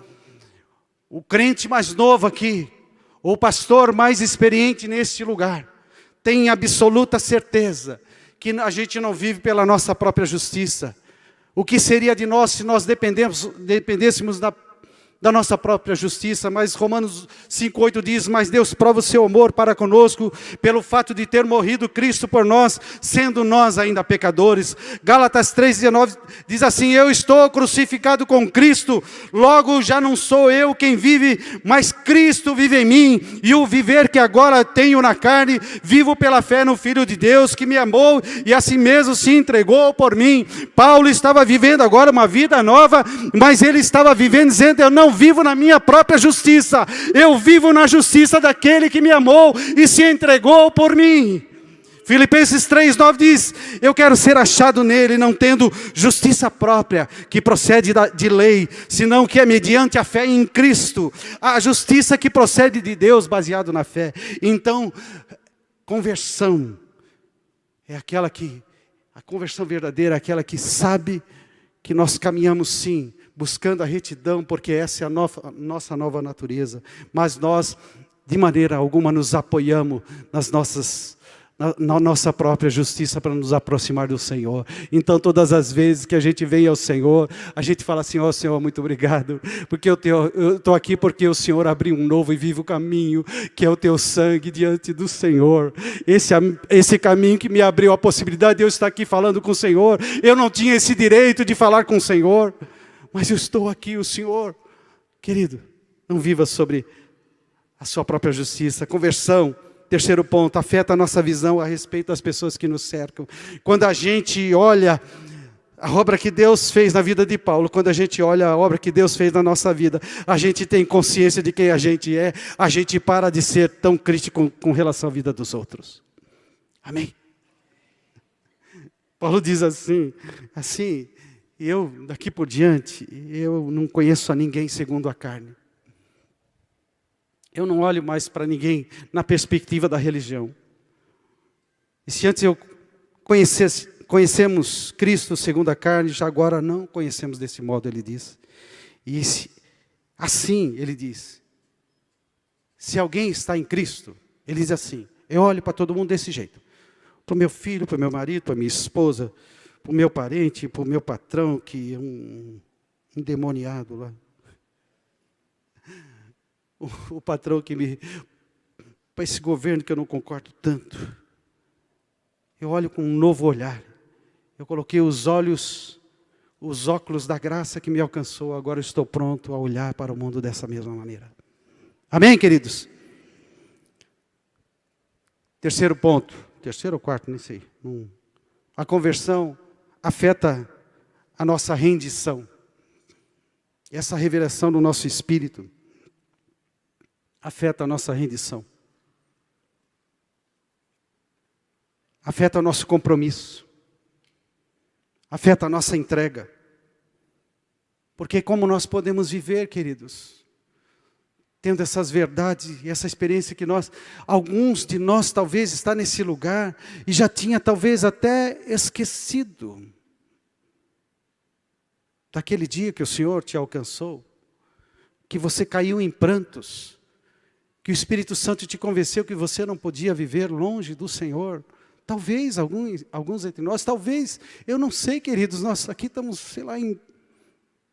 O crente mais novo aqui, o pastor mais experiente neste lugar, tem absoluta certeza que a gente não vive pela nossa própria justiça. O que seria de nós se nós dependêssemos da nossa própria justiça? Mas Romanos 5,8 diz, mas Deus prova o seu amor para conosco, pelo fato de ter morrido Cristo por nós, sendo nós ainda pecadores. Gálatas 3,19 diz assim, eu estou crucificado com Cristo, logo já não sou eu quem vive, mas Cristo vive em mim, e o viver que agora tenho na carne, vivo pela fé no Filho de Deus, que me amou e a si mesmo se entregou por mim. Paulo estava vivendo agora uma vida nova, mas ele estava vivendo dizendo, eu não vivo na minha própria justiça, eu vivo na justiça daquele que me amou e se entregou por mim. Filipenses 3,9 diz, eu quero ser achado nele, não tendo justiça própria, que procede de lei, senão que é mediante a fé em Cristo, a justiça que procede de Deus, baseado na fé. Então, conversão é a conversão verdadeira é aquela que sabe que nós caminhamos sim, buscando a retidão, porque essa é a nossa nova natureza. Mas nós, de maneira alguma, nos apoiamos na nossa própria justiça para nos aproximar do Senhor. Então, todas as vezes que a gente vem ao Senhor, a gente fala assim, Senhor, muito obrigado, porque eu estou aqui porque o Senhor abriu um novo e vivo caminho, que é o teu sangue diante do Senhor. Esse caminho que me abriu a possibilidade de eu estar aqui falando com o Senhor. Eu não tinha esse direito de falar com o Senhor, mas eu estou aqui, o Senhor. Querido, não viva sobre a sua própria justiça. Conversão, terceiro ponto, afeta a nossa visão a respeito das pessoas que nos cercam. Quando a gente olha a obra que Deus fez na vida de Paulo, quando a gente olha a obra que Deus fez na nossa vida, a gente tem consciência de quem a gente é, a gente para de ser tão crítico com relação à vida dos outros. Amém? Paulo diz assim, eu, daqui por diante, eu não conheço a ninguém segundo a carne. Eu não olho mais para ninguém na perspectiva da religião. E se antes eu conhecemos Cristo segundo a carne, já agora não conhecemos desse modo, ele diz. E assim, ele diz, se alguém está em Cristo, ele diz assim, eu olho para todo mundo desse jeito. Para o meu filho, para o meu marido, para a minha esposa, para o meu parente, para o meu patrão, que é um endemoniado lá. O patrão para esse governo que eu não concordo tanto. Eu olho com um novo olhar. Eu coloquei os óculos da graça que me alcançou. Agora eu estou pronto a olhar para o mundo dessa mesma maneira. Amém, queridos? Terceiro ponto. Terceiro ou quarto, nem sei. A conversão afeta a nossa rendição. Essa revelação do nosso espírito afeta a nossa rendição. Afeta o nosso compromisso. Afeta a nossa entrega. Porque como nós podemos viver, queridos, tendo essas verdades e essa experiência que alguns de nós talvez está nesse lugar e já tinha talvez até esquecido daquele dia que o Senhor te alcançou, que você caiu em prantos, que o Espírito Santo te convenceu que você não podia viver longe do Senhor. Talvez alguns entre nós, talvez, eu não sei, queridos, nós aqui estamos, sei lá, em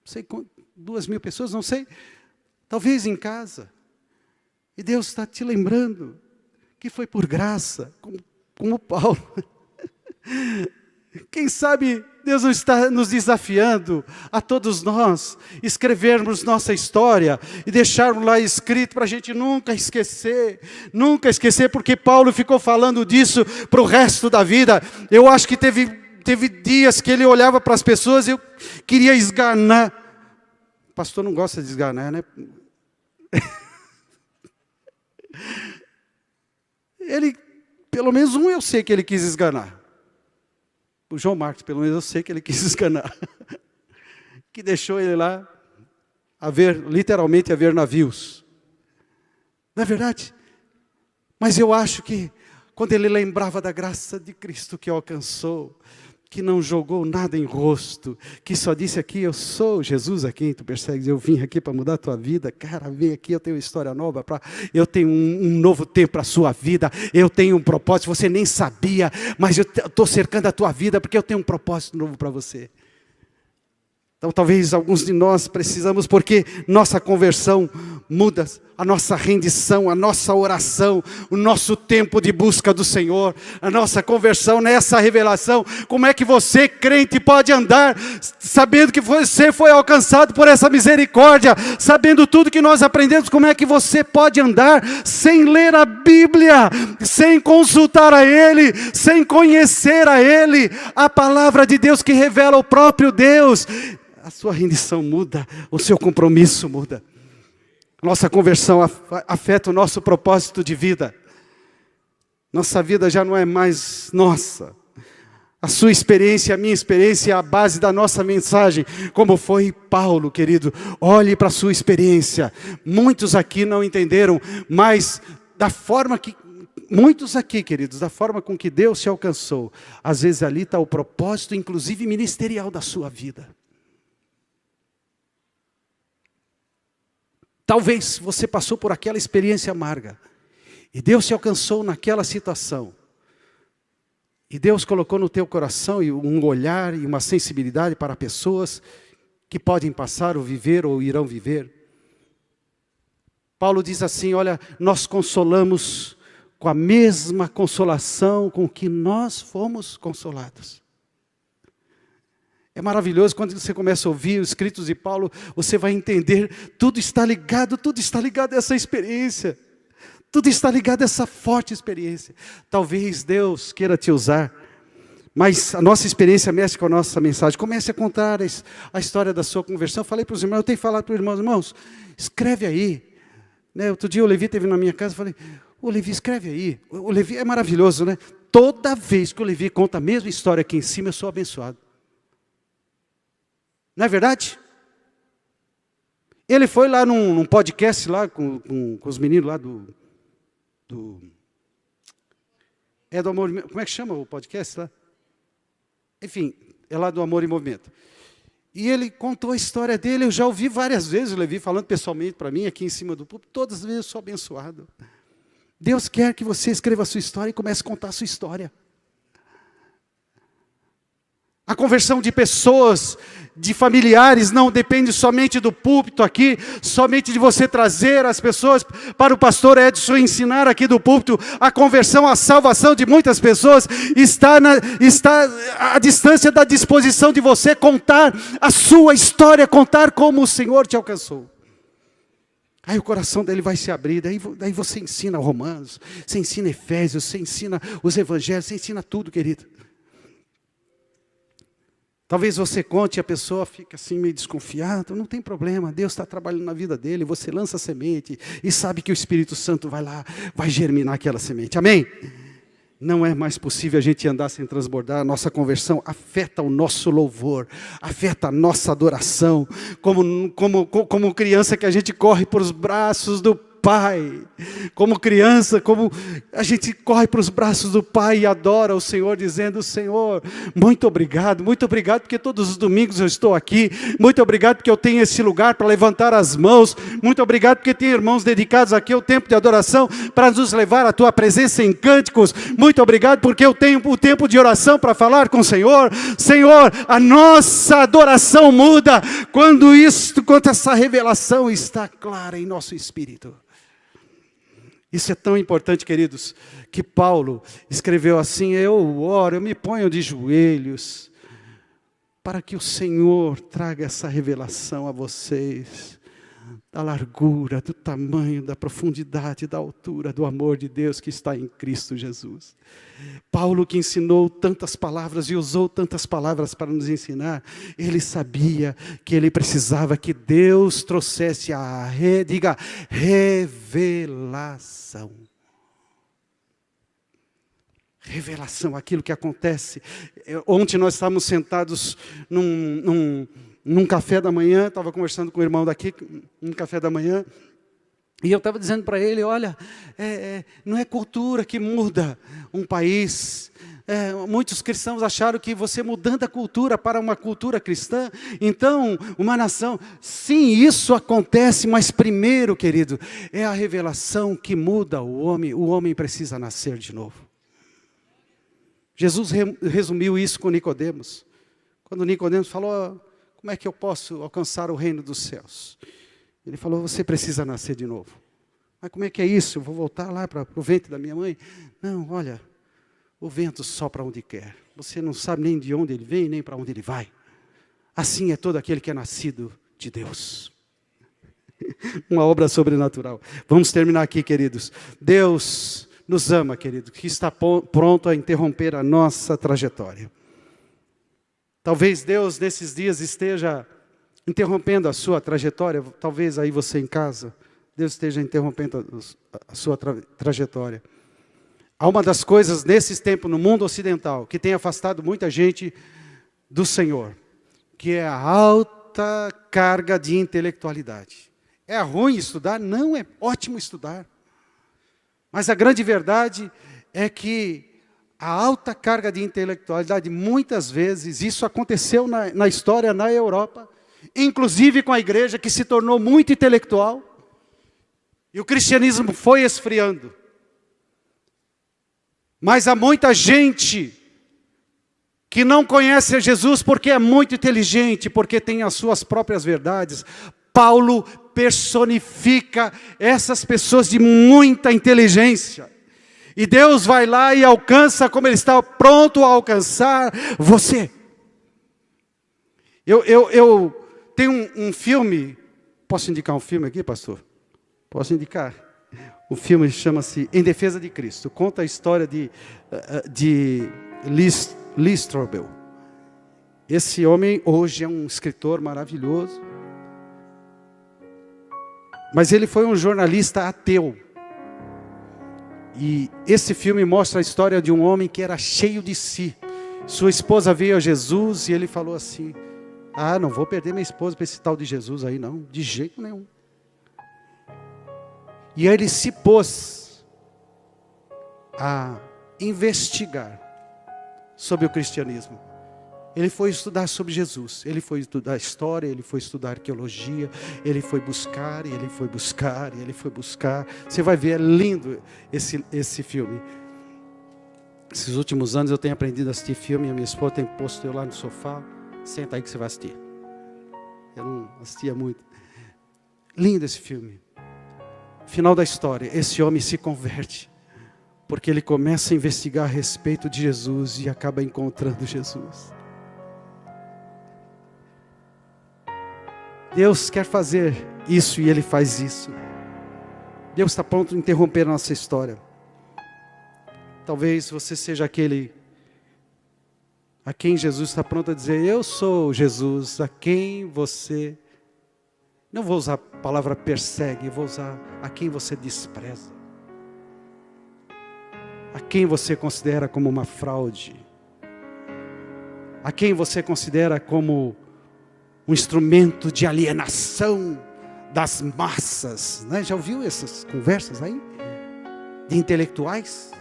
2.000 pessoas, não sei, talvez em casa, e Deus está te lembrando que foi por graça, como Paulo. Quem sabe Deus não está nos desafiando a todos nós escrevermos nossa história e deixarmos lá escrito para a gente nunca esquecer, porque Paulo ficou falando disso para o resto da vida. Eu acho que teve dias que ele olhava para as pessoas e eu queria esganar. O pastor não gosta de esganar, né? Ele, pelo menos um eu sei que ele quis esganar. O João Marcos, pelo menos eu sei que ele quis esganar. Que deixou ele lá, literalmente a ver navios. Não é verdade? Mas eu acho que, quando ele lembrava da graça de Cristo que o alcançou, que não jogou nada em rosto, que só disse aqui, eu sou Jesus a quem tu persegues, eu vim aqui para mudar a tua vida, cara, vem aqui, eu tenho uma história nova, eu tenho um novo tempo para a sua vida, eu tenho um propósito, você nem sabia, mas eu estou cercando a tua vida, porque eu tenho um propósito novo para você. Então talvez alguns de nós precisamos, porque nossa conversão muda a nossa rendição, a nossa oração, o nosso tempo de busca do Senhor, a nossa conversão nessa revelação. Como é que você, crente, pode andar sabendo que você foi alcançado por essa misericórdia, sabendo tudo que nós aprendemos? Como é que você pode andar sem ler a Bíblia, sem consultar a Ele, sem conhecer a Ele, a palavra de Deus que revela o próprio Deus? A sua rendição muda, o seu compromisso muda. Nossa conversão afeta o nosso propósito de vida. Nossa vida já não é mais nossa. A sua experiência, a minha experiência é a base da nossa mensagem. Como foi Paulo, querido, olhe para a sua experiência. Muitos aqui não entenderam, mas da forma que... Muitos aqui, queridos, da forma com que Deus te alcançou, às vezes ali está o propósito, inclusive ministerial da sua vida. Talvez você passou por aquela experiência amarga, e Deus te alcançou naquela situação, e Deus colocou no teu coração um olhar e uma sensibilidade para pessoas que podem passar ou viver ou irão viver. Paulo diz assim, olha, nós consolamos com a mesma consolação com que nós fomos consolados. É maravilhoso quando você começa a ouvir os escritos de Paulo, você vai entender, tudo está ligado a essa experiência. Tudo está ligado a essa forte experiência. Talvez Deus queira te usar, mas a nossa experiência mexe com a nossa mensagem. Comece a contar a história da sua conversão. Eu falei para os irmãos, eu tenho que falar para os irmãos, escreve aí. Né, outro dia o Levi esteve na minha casa, eu falei, o Levi, escreve aí. O Levi é maravilhoso, né? Toda vez que o Levi conta a mesma história aqui em cima, eu sou abençoado. Não é verdade? Ele foi lá num podcast lá com os meninos lá do Amor, como é que chama o podcast lá? Enfim, é lá do Amor em Movimento. E ele contou a história dele, eu já ouvi várias vezes o Levi falando pessoalmente para mim, aqui em cima do púlpito, todas as vezes eu sou abençoado. Deus quer que você escreva a sua história e comece a contar a sua história. A conversão de pessoas, de familiares, não depende somente do púlpito aqui, somente de você trazer as pessoas para o pastor Edson ensinar aqui do púlpito. A conversão, a salvação de muitas pessoas está à distância da disposição de você contar a sua história, contar como o Senhor te alcançou. Aí o coração dele vai se abrir, daí você ensina Romanos, você ensina Efésios, você ensina os Evangelhos, você ensina tudo, querido. Talvez você conte e a pessoa fica assim meio desconfiada. Não tem problema, Deus está trabalhando na vida dele. Você lança a semente e sabe que o Espírito Santo vai lá, vai germinar aquela semente. Amém? Não é mais possível a gente andar sem transbordar. A nossa conversão afeta o nosso louvor, afeta a nossa adoração. Como criança que a gente corre para os braços do Pai, como criança, como a gente corre para os braços do Pai e adora o Senhor, dizendo: Senhor, muito obrigado porque todos os domingos eu estou aqui, muito obrigado porque eu tenho esse lugar para levantar as mãos, muito obrigado porque tem irmãos dedicados aqui ao tempo de adoração, para nos levar à Tua presença em cânticos, muito obrigado porque eu tenho o tempo de oração para falar com o Senhor. Senhor, a nossa adoração muda quando essa revelação está clara em nosso espírito. Isso é tão importante, queridos, que Paulo escreveu assim: eu oro, eu me ponho de joelhos, para que o Senhor traga essa revelação a vocês, da largura, do tamanho, da profundidade, da altura, do amor de Deus que está em Cristo Jesus. Paulo, que ensinou tantas palavras e usou tantas palavras para nos ensinar, ele sabia que ele precisava que Deus trouxesse revelação. Revelação, aquilo que acontece. Ontem nós estávamos sentados num café da manhã, estava conversando com o irmão daqui, num café da manhã, e eu estava dizendo para ele: olha, não é cultura que muda um país. Muitos cristãos acharam que você mudando a cultura para uma cultura cristã, então uma nação, sim, isso acontece, mas primeiro, querido, é a revelação que muda o homem precisa nascer de novo. Jesus resumiu isso com Nicodemos, quando Nicodemos falou: como é que eu posso alcançar o reino dos céus? Ele falou: você precisa nascer de novo. Mas como é que é isso? Eu vou voltar lá para o ventre da minha mãe? Não, olha, o vento sopra onde quer. Você não sabe nem de onde ele vem, nem para onde ele vai. Assim é todo aquele que é nascido de Deus. Uma obra sobrenatural. Vamos terminar aqui, queridos. Deus nos ama, querido, que está pronto a interromper a nossa trajetória. Talvez Deus nesses dias esteja interrompendo a sua trajetória. Talvez aí você em casa, Deus esteja interrompendo a sua trajetória. Há uma das coisas nesses tempos no mundo ocidental que tem afastado muita gente do Senhor, que é a alta carga de intelectualidade. É ruim estudar? Não, é ótimo estudar. Mas a grande verdade é que a alta carga de intelectualidade, muitas vezes, isso aconteceu na história na Europa, inclusive com a igreja que se tornou muito intelectual, e o cristianismo foi esfriando. Mas há muita gente que não conhece a Jesus porque é muito inteligente, porque tem as suas próprias verdades. Paulo personifica essas pessoas de muita inteligência. E Deus vai lá e alcança como Ele está pronto a alcançar você. Eu tenho um filme, posso indicar um filme aqui, pastor? Posso indicar? O filme chama-se Em Defesa de Cristo. Conta a história de Lee Strobel. Esse homem hoje é um escritor maravilhoso. Mas ele foi um jornalista ateu. E esse filme mostra a história de um homem que era cheio de si. Sua esposa veio a Jesus e ele falou assim: não vou perder minha esposa para esse tal de Jesus aí não, de jeito nenhum. E aí ele se pôs a investigar sobre o cristianismo. Ele foi estudar sobre Jesus, ele foi estudar história, ele foi estudar arqueologia, ele foi buscar, e ele foi buscar, e ele foi buscar. Você vai ver, é lindo esse filme. Esses últimos anos eu tenho aprendido a assistir filme, a minha esposa tem posto eu lá no sofá: senta aí que você vai assistir. Eu não assistia muito. Lindo esse filme. Final da história, esse homem se converte, porque ele começa a investigar a respeito de Jesus e acaba encontrando Jesus. Deus quer fazer isso e Ele faz isso. Deus está pronto a interromper a nossa história. Talvez você seja aquele a quem Jesus está pronto a dizer: eu sou Jesus, a quem você... Não vou usar a palavra persegue, eu vou usar a quem você despreza. A quem você considera como uma fraude. A quem você considera como um instrumento de alienação das massas. Né? Já ouviu essas conversas aí? De intelectuais?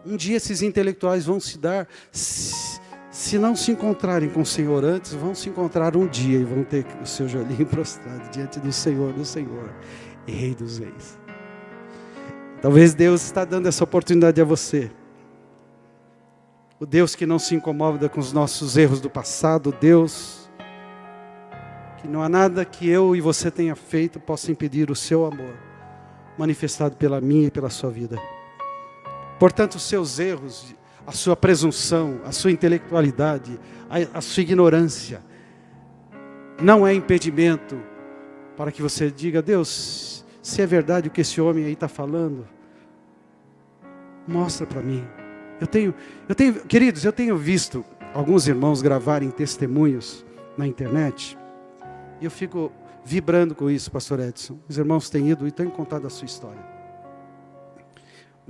Um dia esses intelectuais vão se dar, se não se encontrarem com o Senhor antes, vão se encontrar um dia e vão ter o seu joelhinho prostrado diante do Senhor e Rei dos Reis. Talvez Deus está dando essa oportunidade a você. O Deus que não se incomoda com os nossos erros do passado, o Deus que não há nada que eu e você tenha feito possa impedir o seu amor, manifestado pela minha e pela sua vida. Portanto, os seus erros, a sua presunção, a sua intelectualidade, a sua ignorância, não é impedimento para que você diga: Deus, se é verdade o que esse homem aí está falando, mostra para mim. Queridos, eu tenho visto alguns irmãos gravarem testemunhos na internet, e eu fico vibrando com isso, pastor Edson. Os irmãos têm ido e têm contado a sua história.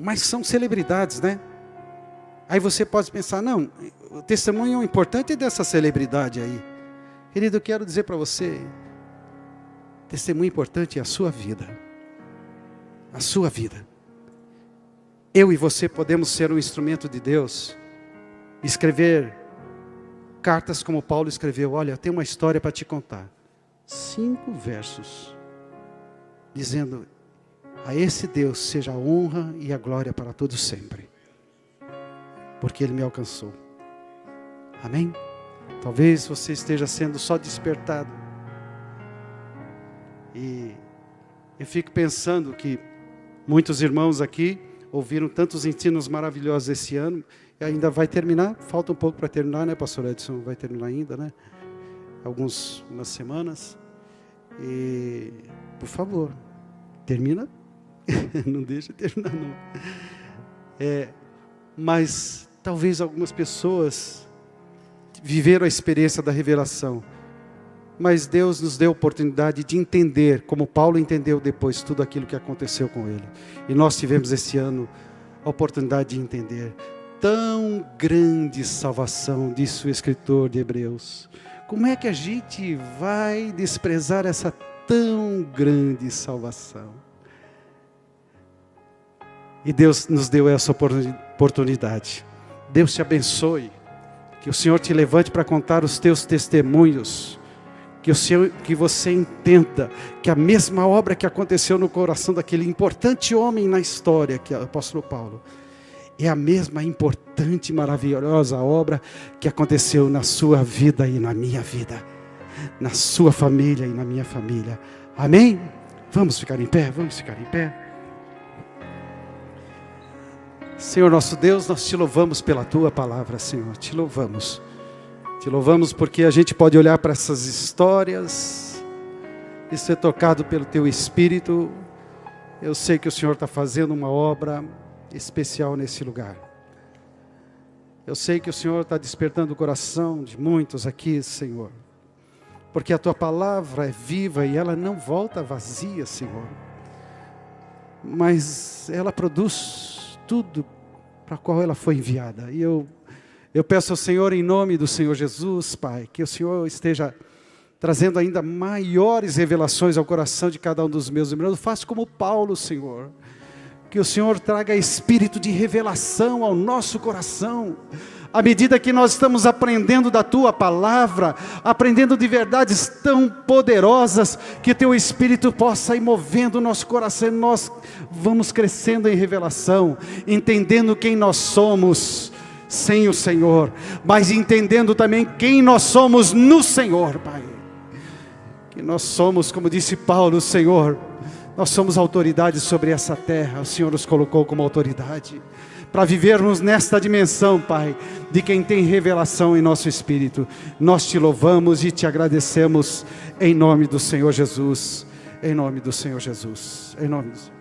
Mas são celebridades, né? Aí você pode pensar: não, o testemunho importante é dessa celebridade aí. Querido, eu quero dizer para você, testemunho importante é a sua vida. A sua vida. Eu e você podemos ser um instrumento de Deus, escrever cartas como Paulo escreveu. Olha, eu tenho uma história para te contar. 5 versos, dizendo: a esse Deus seja a honra e a glória para todos sempre, porque Ele me alcançou. Amém? Talvez você esteja sendo só despertado. E eu fico pensando que muitos irmãos aqui ouviram tantos ensinos maravilhosos esse ano, e ainda vai terminar, falta um pouco para terminar, né, pastor Edson? Vai terminar ainda, né? Umas semanas. E, por favor, termina. Não deixa terminar, não. Mas talvez algumas pessoas viveram a experiência da revelação, mas Deus nos deu a oportunidade de entender, como Paulo entendeu depois tudo aquilo que aconteceu com ele. E nós tivemos esse ano a oportunidade de entender. Tão grande salvação, disse o escritor de Hebreus. Como é que a gente vai desprezar essa tão grande salvação? E Deus nos deu essa oportunidade. Deus te abençoe. Que o Senhor te levante para contar os teus testemunhos. Que você entenda que a mesma obra que aconteceu no coração daquele importante homem na história, que é o apóstolo Paulo, é a mesma importante e maravilhosa obra que aconteceu na sua vida e na minha vida, na sua família e na minha família. Amém? Vamos ficar em pé? Vamos ficar em pé? Senhor nosso Deus, nós te louvamos pela tua palavra, Senhor, te louvamos. Te louvamos porque a gente pode olhar para essas histórias e ser tocado pelo teu Espírito. Eu sei que o Senhor está fazendo uma obra especial nesse lugar. Eu sei que o Senhor está despertando o coração de muitos aqui, Senhor, porque a tua palavra é viva e ela não volta vazia, Senhor, mas ela produz tudo para a qual ela foi enviada. E eu peço ao Senhor, em nome do Senhor Jesus, Pai, que o Senhor esteja trazendo ainda maiores revelações ao coração de cada um dos meus irmãos. Faça como Paulo, Senhor, que o Senhor traga espírito de revelação ao nosso coração, à medida que nós estamos aprendendo da tua palavra, aprendendo de verdades tão poderosas, que teu Espírito possa ir movendo o nosso coração. Nós vamos crescendo em revelação, entendendo quem nós somos sem o Senhor, mas entendendo também quem nós somos no Senhor, Pai. Que nós somos, como disse Paulo, Senhor, nós somos autoridade sobre essa terra. O Senhor nos colocou como autoridade para vivermos nesta dimensão, Pai, de quem tem revelação em nosso espírito. Nós te louvamos e te agradecemos em nome do Senhor Jesus. Em nome do Senhor Jesus. Em nome do Senhor.